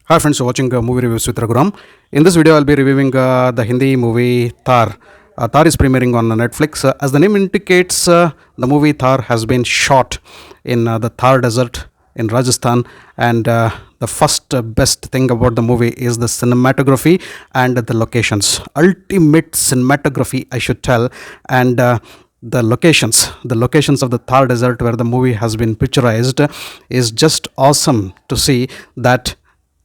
Hi friends, you're watching movie reviews with Raghuram. In this video, I'll be reviewing the Hindi movie THAR. THAR is premiering on Netflix. As the name indicates, the movie THAR has been shot in the THAR desert in Rajasthan, and the first best thing about the movie is the cinematography and the locations. Ultimate cinematography, I should tell, and the locations of the Thar desert where the movie has been picturized is just awesome to see that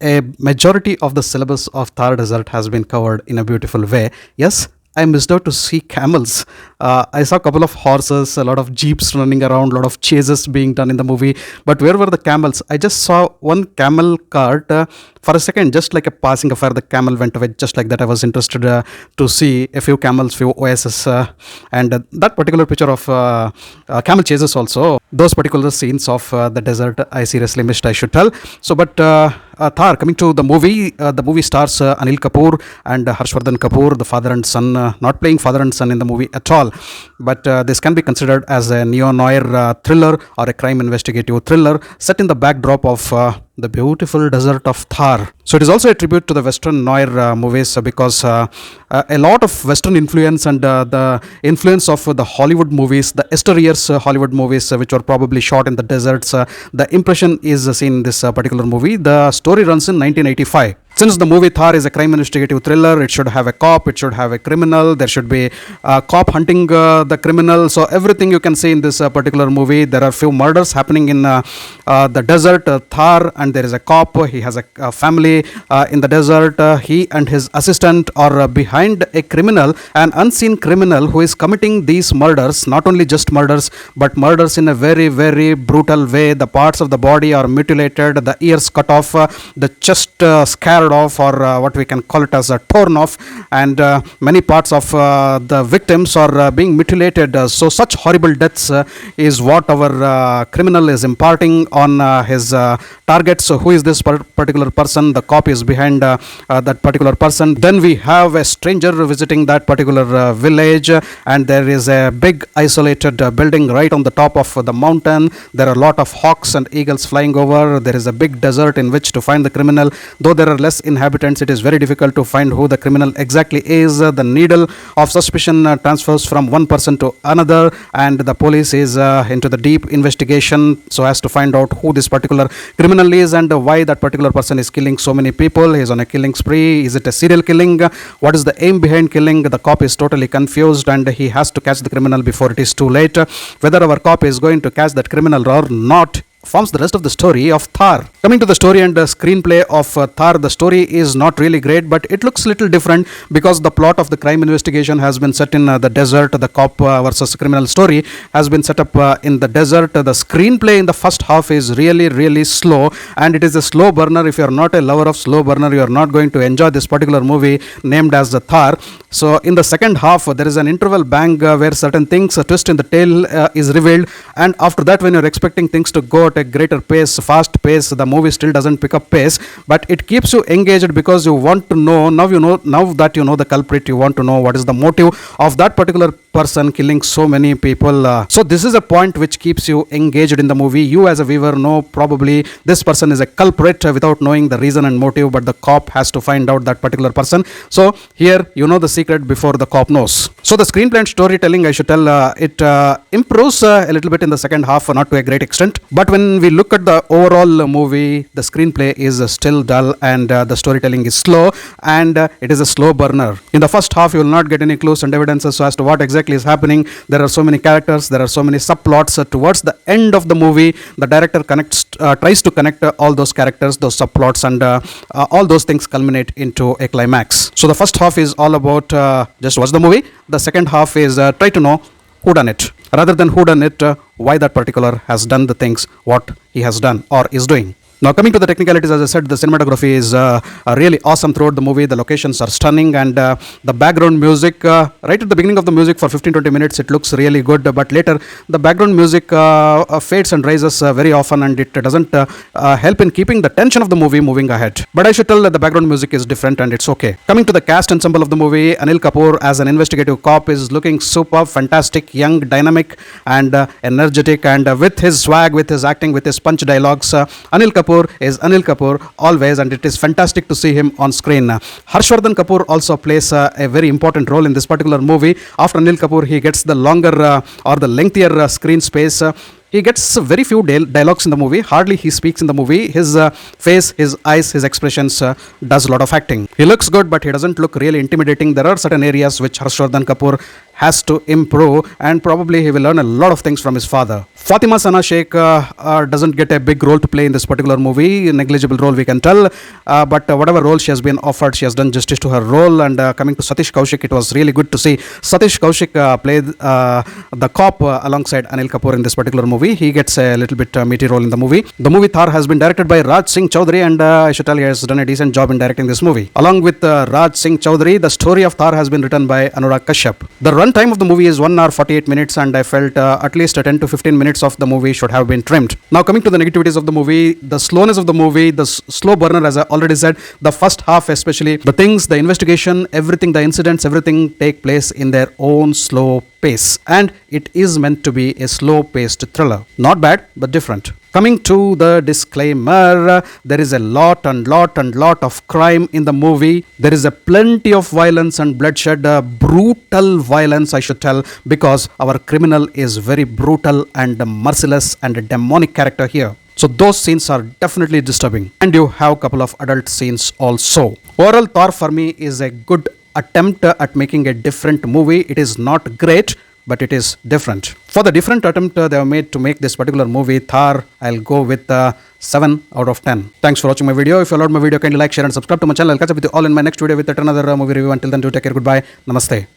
a majority of the syllabus of Thar desert has been covered in a beautiful way. Yes, I missed out to see camels. I saw a couple of horses, a lot of jeeps running around, a lot of chases being done in the movie. But where were the camels? I just saw one camel cart. For a second, just like a passing affair, the camel went away. Just like that, I was interested to see a few camels, few oases, and that particular picture of camel chases also. Those particular scenes of the desert, I seriously missed, I should tell. So, but Thar, coming to the movie stars Anil Kapoor and Harshvardhan Kapoor, the father and son, not playing father and son in the movie at all. But this can be considered as a neo-noir thriller or a crime investigative thriller set in the backdrop of the beautiful desert of Thar. So it is also a tribute to the Western noir movies because a lot of Western influence and the influence of the Hollywood movies, the yesteryear's Hollywood movies which were probably shot in the deserts, the impression is seen in this particular movie. The story runs in 1985. Since the movie Thar is a crime investigative thriller, it should have a cop, it should have a criminal, there should be a cop hunting the criminal. So everything you can see in this particular movie. There are few murders happening in the desert, Thar, and there is a cop. He has a family in the desert. He and his assistant are behind a criminal, an unseen criminal who is committing these murders, not only just murders, but murders in a very, very brutal way. The parts of the body are mutilated, the ears cut off, the chest scarred off, or what we can call it as torn off, and many parts of the victims are being mutilated. So such horrible deaths is what our criminal is imparting on his target. So who is this particular person? The cop is behind that particular person. Then we have a stranger visiting that particular village, and there is a big isolated building right on the top of the mountain. There are a lot of hawks and eagles flying over. There is a big desert in which to find the criminal. Though there are less inhabitants, it is very difficult to find who the criminal exactly is. The needle of suspicion transfers from one person to another, and the police is into the deep investigation so as to find out who this particular criminal is and why that particular person is killing so many people. He is on a killing spree. Is it a serial killing? What is the aim behind killing? The cop is totally confused, and he has to catch the criminal before it is too late. Whether our cop is going to catch that criminal or not forms the rest of the story of Thar. Coming to the story and the screenplay of Thar, the story is not really great, but it looks little different because the plot of the crime investigation has been set in the desert. The cop versus criminal story has been set up in the desert. The screenplay in the first half is really, really slow, and it is a slow burner. If you are not a lover of slow burner, you are not going to enjoy this particular movie named as the Thar. So in the second half, there is an interval bang where certain things, a twist in the tale is revealed, and after that, when you are expecting things to go at a greater pace, fast pace, the movie still doesn't pick up pace, but it keeps you engaged because you want to know. Now that you know the culprit, you want to know what is the motive of that particular person killing so many people. So this is a point which keeps you engaged in the movie. You as a viewer know probably this person is a culprit without knowing the reason and motive, but the cop has to find out that particular person. So here you know the secret before the cop knows. So the screenplay and storytelling, I should tell, it improves a little bit in the second half, not to a great extent. But when we look at the overall movie, the screenplay is still dull, and the storytelling is slow, and it is a slow burner. In the first half, you will not get any clues and evidences as to what exactly is happening. There are so many characters, there are so many subplots. Towards the end of the movie, the director tries to connect all those characters, those subplots, and all those things culminate into a climax. So the first half is all about just watch the movie. The second half is try to know who done it, rather than who done it, why that particular has done the things what he has done or is doing. Now coming to the technicalities, as I said, the cinematography is really awesome throughout the movie. The locations are stunning, and the background music, right at the beginning of the music for 15-20 minutes, it looks really good, but later the background music fades and rises very often, and it doesn't help in keeping the tension of the movie moving ahead. But I should tell that the background music is different, and it's okay. Coming to the cast ensemble of the movie, Anil Kapoor as an investigative cop is looking super fantastic, young, dynamic, and energetic, and with his swag, with his acting, with his punch dialogues, Anil Kapoor Kapoor is Anil Kapoor always, and it is fantastic to see him on screen. Harshvardhan Kapoor also plays a very important role in this particular movie. After Anil Kapoor, he gets the longer or the lengthier screen space. He gets very few dialogues in the movie. Hardly he speaks in the movie. His face, his eyes, his expressions does a lot of acting. He looks good, but he doesn't look really intimidating. There are certain areas which Harshvardhan Kapoor has to improve, and probably he will learn a lot of things from his father. Fatima Sana Shaik doesn't get a big role to play in this particular movie. A negligible role, we can tell. But whatever role she has been offered, she has done justice to her role. And coming to Satish Kaushik, it was really good to see Satish Kaushik play the cop alongside Anil Kapoor in this particular movie. He gets a little bit meaty role in the movie. The movie Thar has been directed by Raj Singh Chaudhary, and I should tell he has done a decent job in directing this movie. Along with Raj Singh Chaudhary, the story of Thar has been written by Anurag Kashyap. The run time of the movie is 1 hour 48 minutes, and I felt at least 10 to 15 minutes of the movie should have been trimmed. Now coming to the negativities of the movie, the slowness of the movie, the slow burner, as I already said, the first half especially, the things, the investigation, everything, the incidents, everything take place in their own slow pace, and it is meant to be a slow paced thriller. Not bad, but different. Coming to the disclaimer, there is a lot of crime in the movie. There is a plenty of violence and bloodshed, brutal violence, I should tell, because our criminal is very brutal and merciless and a demonic character here. So those scenes are definitely disturbing. And you have a couple of adult scenes also. Overall, Thor for me is a good attempt at making a different movie. It is not great, but it is different. For the different attempt they have made to make this particular movie, Thar, I'll go with 7 out of 10. Thanks for watching my video. If you loved my video, kindly like, share and subscribe to my channel. I'll catch up with you all in my next video with another movie review. Until then, do take care. Goodbye. Namaste.